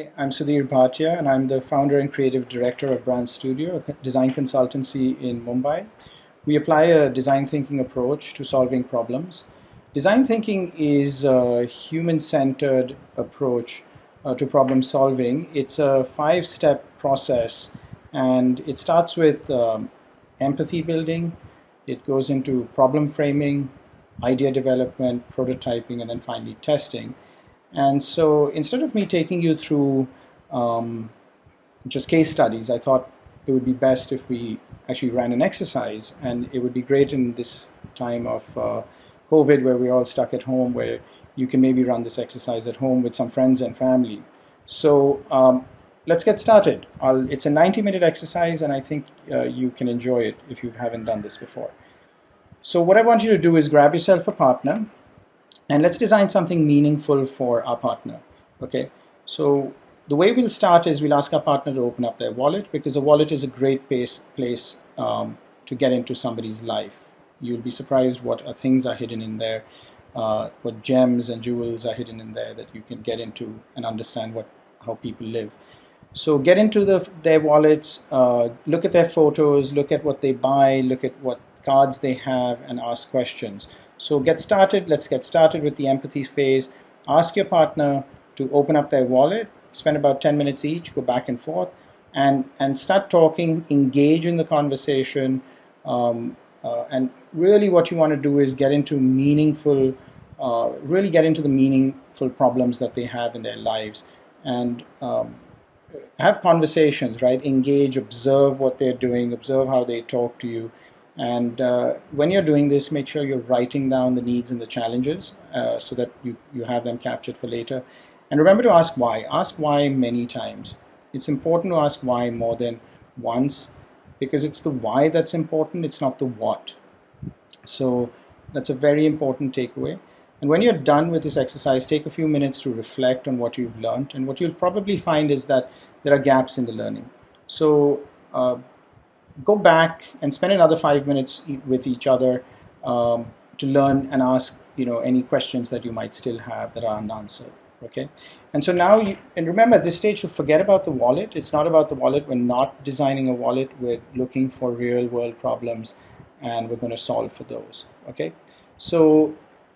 Hi, I'm Sudhir Bhatia, and I'm the founder and creative director of BRnDStudio, a design consultancy in Mumbai. We apply a design thinking approach to solving problems. Design thinking is a human-centered approach to problem solving. It's a five-step process, and it starts with empathy building. It goes into problem framing, idea development, prototyping, and then finally testing. And so instead of me taking you through just case studies, I thought it would be best if we actually ran an exercise. And it would be great in this time of COVID where we're all stuck at home, where you can maybe run this exercise at home with some friends and family. So let's get started. It's a 90-minute exercise, and I think you can enjoy it if you haven't done this before. So what I want you to do is grab yourself a partner, and let's design something meaningful for our partner. Okay, so the way we'll start is we'll ask our partner to open up their wallet, because a wallet is a great place to get into somebody's life. You'll be surprised what things are hidden in there, what gems and jewels are hidden in there that you can get into and understand how people live. So get into their wallets, look at their photos, look at what they buy, look at what cards they have, and ask questions. So let's get started with the empathy phase. Ask your partner to open up their wallet, spend about 10 minutes each, go back and forth, and start talking, engage in the conversation, and really what you want to do is get into really get into the meaningful problems that they have in their lives, and have conversations, right? Engage, observe what they're doing, observe how they talk to you. And when you're doing this, make sure you're writing down the needs and the challenges so that you have them captured for later. And remember to ask why. Ask why many times. It's important to ask why more than once, because it's the why that's important, it's not the what. So that's a very important takeaway. And when you're done with this exercise, take a few minutes to reflect on what you've learned. And what you'll probably find is that there are gaps in the learning. So go back and spend another 5 minutes with each other to learn and ask any questions that you might still have that are unanswered. Okay, and so now and remember at this stage to forget about the wallet. It's not about the wallet. We're not designing a wallet. We're looking for real world problems, and we're going to solve for those. Okay, so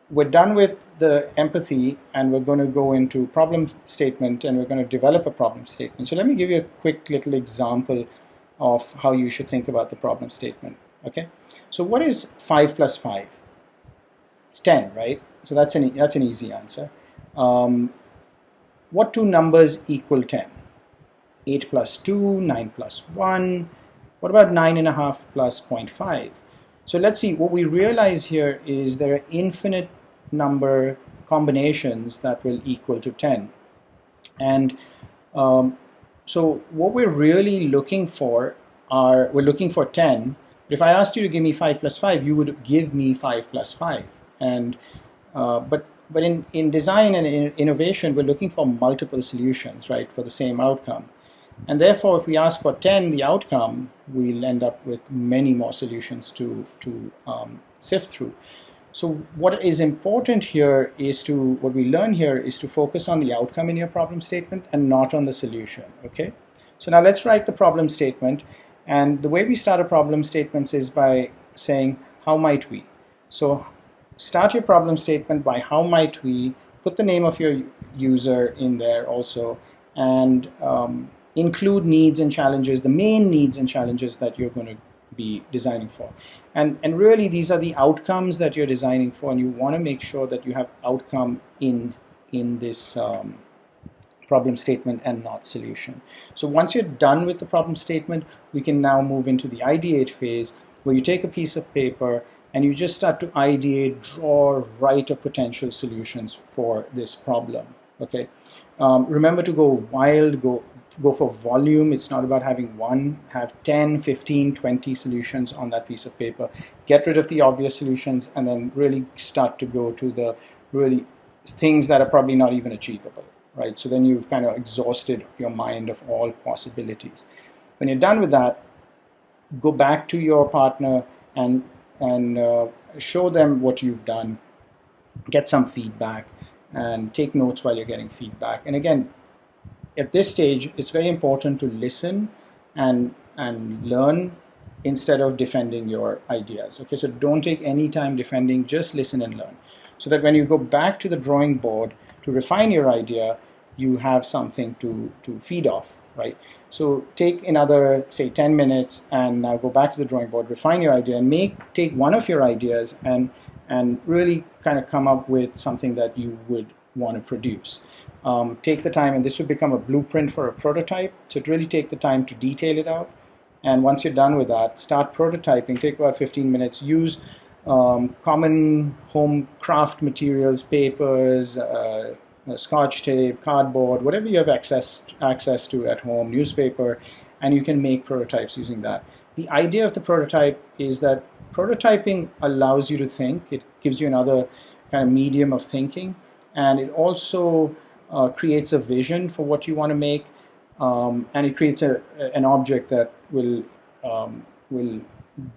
we're done with the empathy, and we're going to go into problem statement, and we're going to develop a problem statement. So let me give you a quick little example of how you should think about the problem statement. Okay, so what is 5 plus 5? It's 10, right? So that's an easy answer. What two numbers equal 10? 8 plus 2, 9 plus 1. What about 9.5 plus 0.5? So let's see, what we realize here is there are infinite number combinations that will equal to 10. And so what we're really looking for we're looking for 10. But if I asked you to give me 5 plus 5, you would give me 5 plus 5. And but in design and in innovation, we're looking for multiple solutions, right, for the same outcome. And therefore, if we ask for 10, the outcome, we'll end up with many more solutions to sift through. So what is important here is what we learn here is to focus on the outcome in your problem statement and not on the solution, okay? So now let's write the problem statement. And the way we start a problem statement is by saying, how might we? So start your problem statement by how might we, put the name of your user in there also, and include needs and challenges, the main needs and challenges that you're going to be designing for. And really these are the outcomes that you're designing for, and you want to make sure that you have outcome in this problem statement and not solution. So once you're done with the problem statement, we can now move into the ideate phase, where you take a piece of paper and you just start to ideate, draw, write a potential solutions for this problem. Okay, remember to go wild, go for volume. It's not about having one, have 10, 15, 20 solutions on that piece of paper. Get rid of the obvious solutions, and then really start to go to the really things that are probably not even achievable, right? So then you've kind of exhausted your mind of all possibilities. When you're done with that, go back to your partner and show them what you've done, get some feedback, and take notes while you're getting feedback. And again, at this stage, it's very important to listen and learn instead of defending your ideas. Okay, so don't take any time defending, just listen and learn. So that when you go back to the drawing board to refine your idea, you have something to feed off, right? So take another, say, 10 minutes and now go back to the drawing board, refine your idea, and take one of your ideas and really kind of come up with something that you would want to produce. Take the time, and this would become a blueprint for a prototype. So it really take the time to detail it out. And once you're done with that, start prototyping. Take about 15 minutes. Use common home craft materials, papers, scotch tape, cardboard, whatever you have access to at home, newspaper, and you can make prototypes using that. The idea of the prototype is that prototyping allows you to think. It gives you another kind of medium of thinking, and it also creates a vision for what you want to make, and it creates an object that will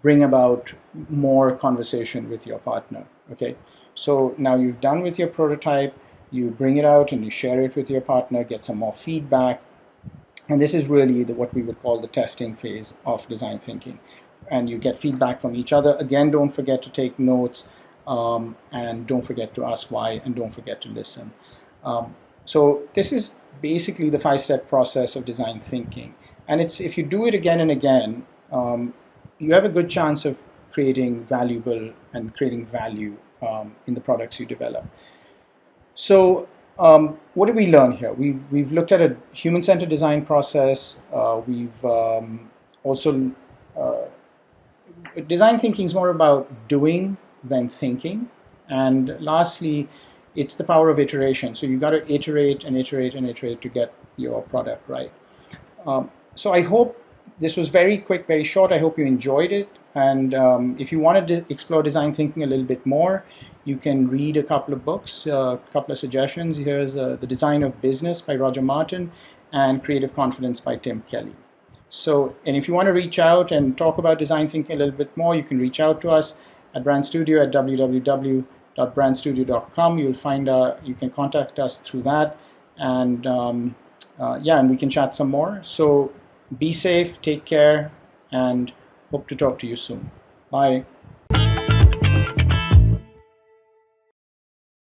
bring about more conversation with your partner. Okay, so now you've done with your prototype, you bring it out and you share it with your partner, get some more feedback, and this is really what we would call the testing phase of design thinking. And you get feedback from each other. Again, don't forget to take notes, and don't forget to ask why, and don't forget to listen. So this is basically the 5-step process of design thinking. And if you do it again and again, you have a good chance of creating valuable and creating value in the products you develop. So what did we learn here? We've looked at a human-centered design process. We've also design thinking is more about doing than thinking. And lastly, it's the power of iteration. So you've got to iterate and iterate and iterate to get your product right. So I hope this was very quick, very short. I hope you enjoyed it. And if you wanted to explore design thinking a little bit more, you can read a couple of books, a couple of suggestions. Here's The Design of Business by Roger Martin and Creative Confidence by Tim Kelly. So, and if you want to reach out and talk about design thinking a little bit more, you can reach out to us at BRnDStudio at www.brandstudio.com. You'll find you can contact us through that, and and we can chat some more. So be safe, take care, and hope to talk to you soon. Bye.